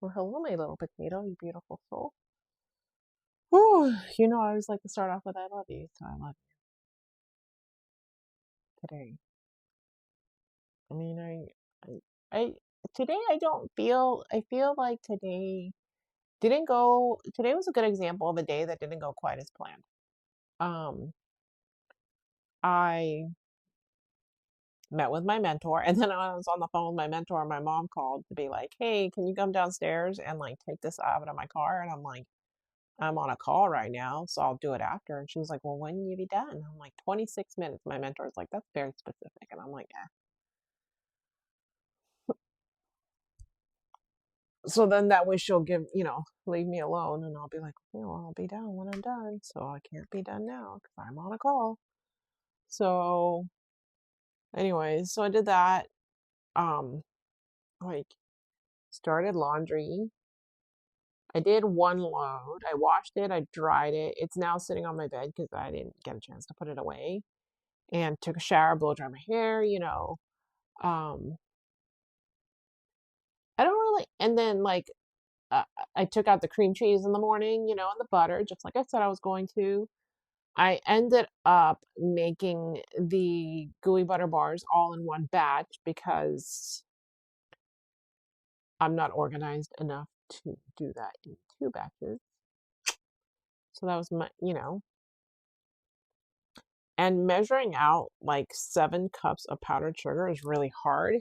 Well, hello, my little potato, you beautiful soul. Whew, I always like to start off with I love you, so I love you today. I mean, I today I don't feel, I feel like today was a good example of a day that didn't go quite as planned. Um, I met with my mentor, and then I was on the phone with my mentor, my mom called to be like, hey, can you come downstairs and like take this out of my car? And I'm like, I'm on a call right now, so I'll do it after. And she was like, well, when will you be done? I'm like, 26 minutes. My mentor's like, that's very specific. And I'm like, yeah. So then that way she'll leave me alone and I'll be like, I'll be done when I'm done. So I can't be done now because I'm on a call. So anyways, so I did that. Like started laundry. I did one load. I washed it. I dried it. It's now sitting on my bed because I didn't get a chance to put it away. And took a shower, blow dry my hair. Um, I don't really, and then like uh, I took out the cream cheese in the morning, and the butter, just like I said I was going to. I ended up making the gooey butter bars all in one batch because I'm not organized enough to do that in two batches. So that was and measuring out like 7 cups of powdered sugar is really hard.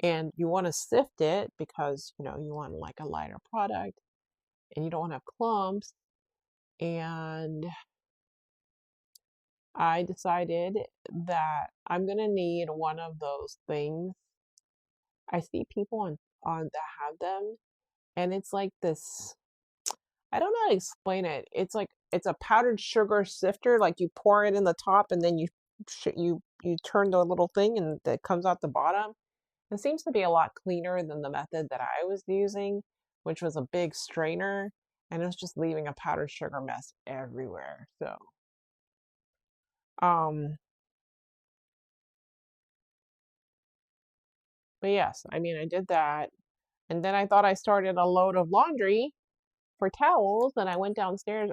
And you want to sift it because, you want like a lighter product and you don't want to have clumps. And I decided that I'm gonna need one of those things. I see people on that have them, and it's like this. I don't know how to explain it. It's like it's a powdered sugar sifter. Like you pour it in the top, and then you turn the little thing, and that comes out the bottom. It seems to be a lot cleaner than the method that I was using, which was a big strainer, and it was just leaving a powdered sugar mess everywhere. So, um, but yes, I mean, I did that. And then I thought I started a load of laundry for towels, and I went downstairs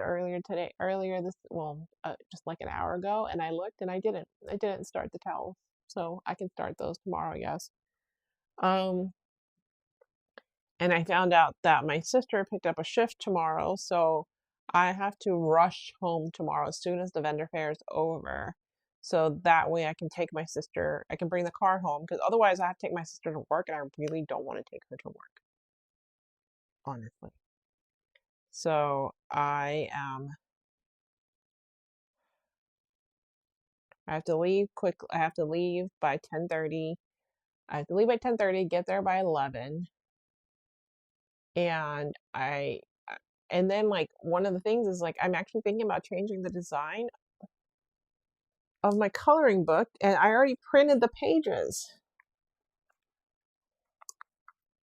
just like an hour ago, and I looked and I didn't start the towels. So I can start those tomorrow, I guess. Um, and I found out that my sister picked up a shift tomorrow, so I have to rush home tomorrow as soon as the vendor fair is over. So that way I can bring the car home because otherwise I have to take my sister to work and I really don't want to take her to work, honestly. So I have to leave quick. I have to leave by 10:30. I have to leave by 10:30, get there by 11. And and then like one of the things is like I'm actually thinking about changing the design of my coloring book and I already printed the pages.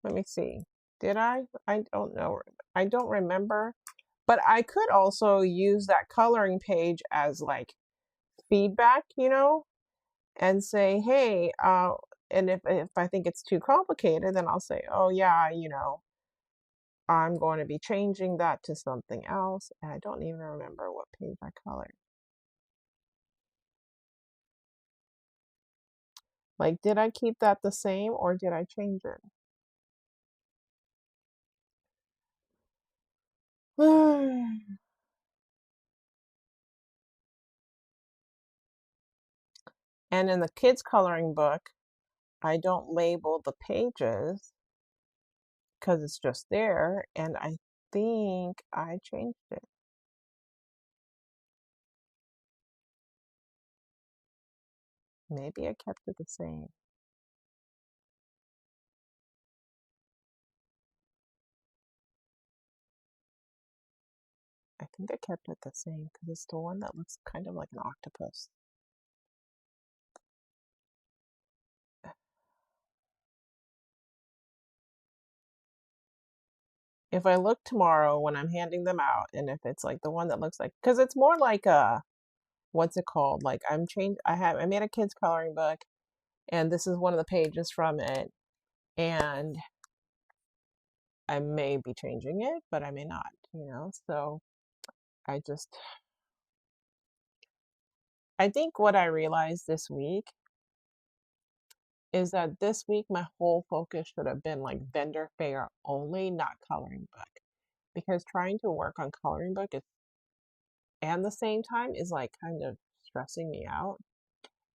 Let me see. Did I? I don't know. I don't remember. But I could also use that coloring page as like feedback, and say, hey, and if I think it's too complicated, then I'll say, oh yeah, I'm going to be changing that to something else. And I don't even remember what page I colored. Like, did I keep that the same or did I change it? And in the kids' coloring book, I don't label the pages because it's just there. And I think I changed it. Maybe I kept it the same. I think I kept it the same because it's the one that looks kind of like an octopus. If I look tomorrow when I'm handing them out, and if it's like the one that looks like, because it's more like a, what's it called? Like I made a kid's coloring book, and this is one of the pages from it, and I may be changing it, but I may not, you know? So I just, I think what I realized this week is that this week my whole focus should have been like vendor fair only, not coloring book. Because trying to work on coloring book is, and the same time is like kind of stressing me out.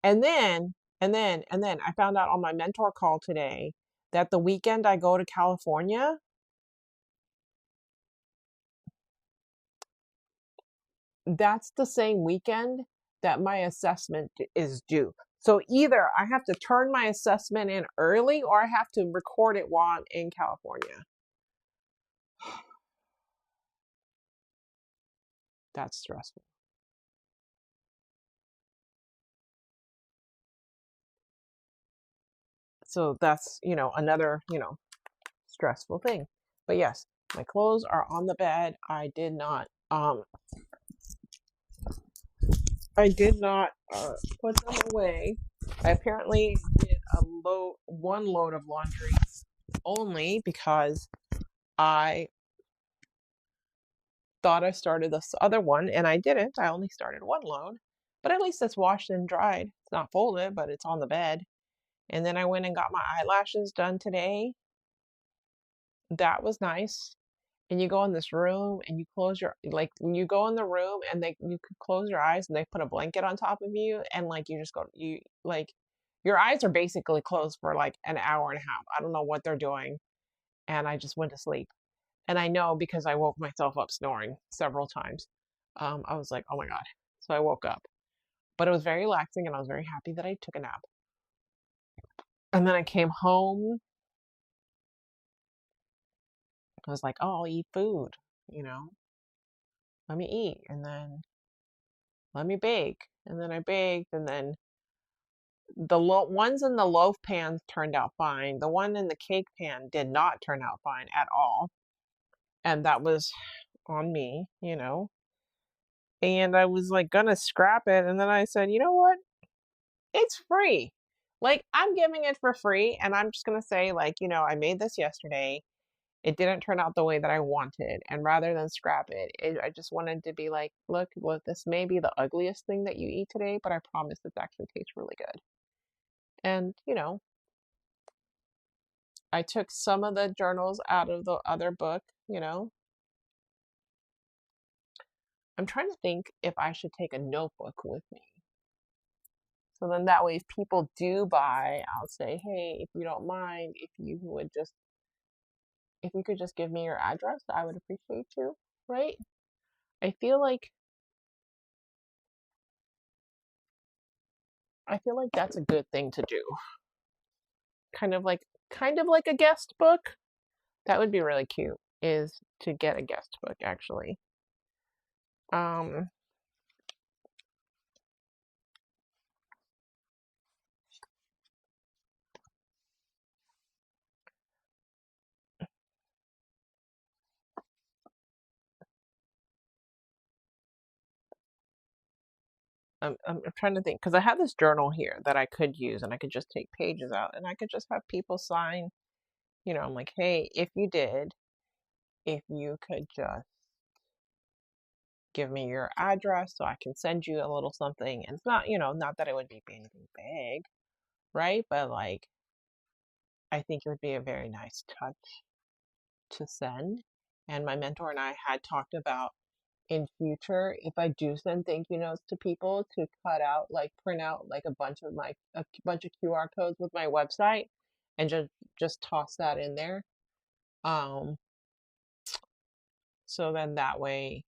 And then I found out on my mentor call today that the weekend I go to California, that's the same weekend that my assessment is due. So either I have to turn my assessment in early or I have to record it while I'm in California. That's stressful. So that's, another, stressful thing. But yes, my clothes are on the bed. I did not put them away. I apparently did one load of laundry only because I thought I started this other one and I didn't. I only started one load, but at least it's washed and dried. It's not folded, but it's on the bed. And then I went and got my eyelashes done today. That was nice. And you go in this room and you close your, like when you go in the room and you could close your eyes and they put a blanket on top of you and like you just go, you like your eyes are basically closed for like an hour and a half. I don't know what they're doing. And I just went to sleep. And I know because I woke myself up snoring several times. I was like, oh my God. So I woke up. But it was very relaxing and I was very happy that I took a nap. And then I came home. I was like, oh, I'll eat food, you know, let me eat. And then let me bake. And then I baked. And then the ones in the loaf pans turned out fine. The one in the cake pan did not turn out fine at all. And that was on me, you know. And I was like gonna scrap it. And then I said, you know what? It's free. Like, I'm giving it for free. And I'm just gonna say, like, I made this yesterday. It didn't turn out the way that I wanted. And rather than scrap I just wanted to be like, look, this may be the ugliest thing that you eat today, but I promise this actually tastes really good. And, I took some of the journals out of the other book, I'm trying to think if I should take a notebook with me. So then that way, if people do buy, I'll say, hey, if you don't mind, if you could just give me your address, I would appreciate you, right? I feel like I feel like that's a good thing to do. Kind of like a guest book. That would be really cute, is to get a guest book actually. Um I'm trying to think because I have this journal here that I could use and I could just take pages out and I could just have people sign, I'm like, hey, if you could just give me your address so I can send you a little something. And it's not, not that it would be anything big, right? But like, I think it would be a very nice touch to send. And my mentor and I had talked about in future, if I do send thank you notes to people, to print out like a bunch of QR codes with my website and just toss that in there. Um, so then that way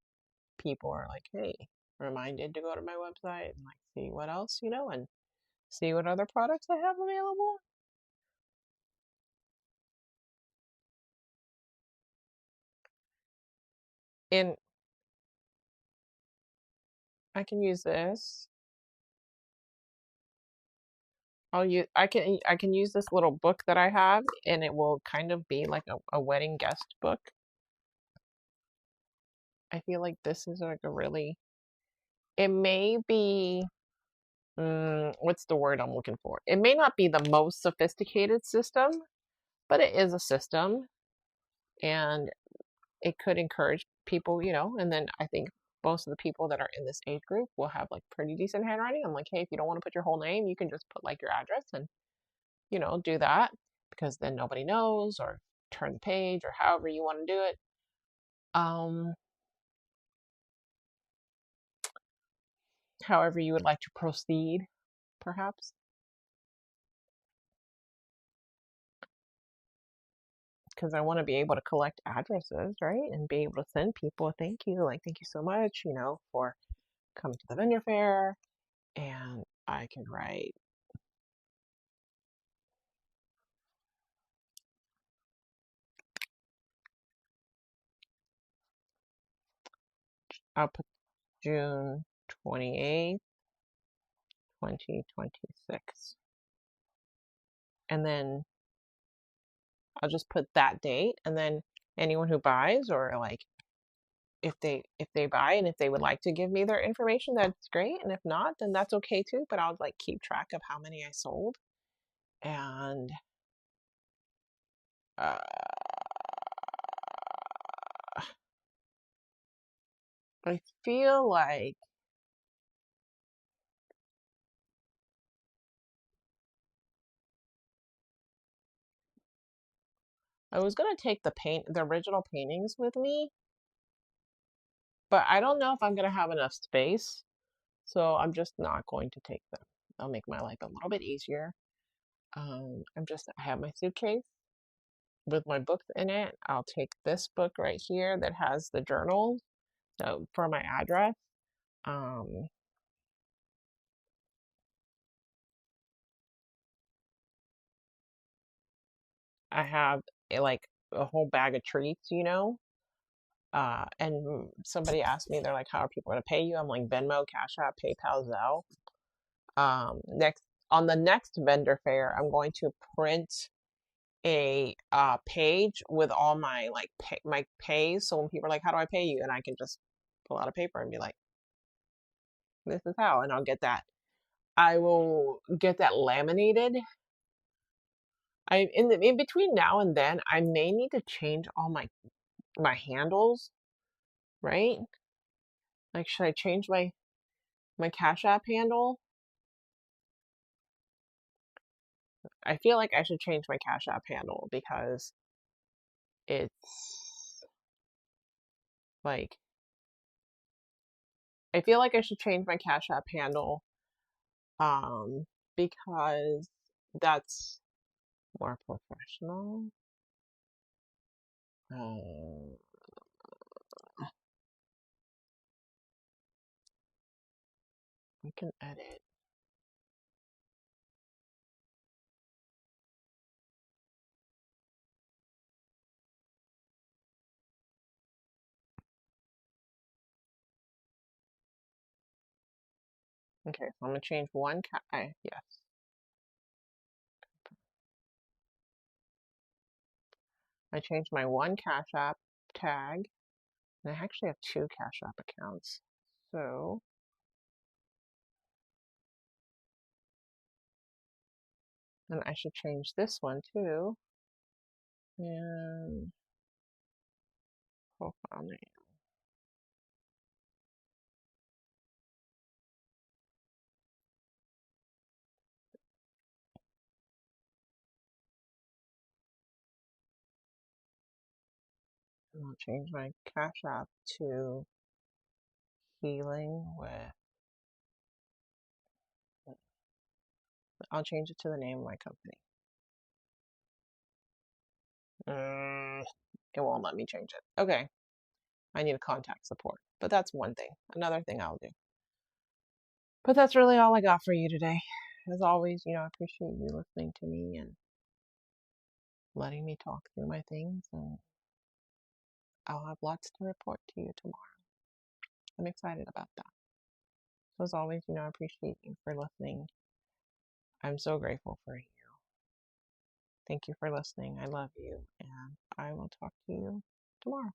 people are like, hey, reminded to go to my website and like see what else, and see what other products I have available. And I can use this. I can use this little book that I have and it will kind of be like a wedding guest book. I feel like this is like it may be, what's the word I'm looking for? It may not be the most sophisticated system, but it is a system. and it could encourage people, and then I think most of the people that are in this age group will have like pretty decent handwriting. I'm like, hey, if you don't want to put your whole name, you can just put like your address and, do that, because then nobody knows, or turn the page, or however you want to do it. Um, However you would like to proceed, perhaps. Because I want to be able to collect addresses, right? And be able to send people a thank you, like, thank you so much, for coming to the vendor fair. And I can write, I'll put June 28th, 2026. And then I'll just put that date, and then anyone who buys, or like, if they buy and if they would like to give me their information, that's great. And if not, then that's okay too. But I'll like keep track of how many I sold. And uh, I feel like I was gonna take the original paintings with me, but I don't know if I'm gonna have enough space, so I'm just not going to take them. I'll make my life a little bit easier. I have my suitcase with my books in it. I'll take this book right here that has the journals, so for my address. Um, I have like a whole bag of treats, and somebody asked me, they're like, "How are people gonna pay you?" I'm like, Venmo, Cash App, PayPal, Zelle. Next on the next vendor fair, I'm going to print a page with all my like my pays. So when people are like, "How do I pay you?" and I can just pull out a paper and be like, "This is how," and I'll get that. I will get that laminated. In between now and then, I may need to change all my handles, right? Like, should I change my Cash App handle? I feel like I should change my Cash App handle, because it's like, I feel like I should change my Cash App handle, um, because that's more professional. Um, we can edit. Okay, so I'm gonna change one yes. I changed my one Cash App tag, and I actually have two Cash App accounts. So, and I should change this one too. And profile name. And I'll change my Cash App to Healing with. I'll change it to the name of my company. It won't let me change it. Okay. I need a contact support, but that's one thing. Another thing I'll do. But that's really all I got for you today. As always, I appreciate you listening to me and letting me talk through my things, and I'll have lots to report to you tomorrow. I'm excited about that. So as always, I appreciate you for listening. I'm so grateful for you. Thank you for listening. I love you, and I will talk to you tomorrow.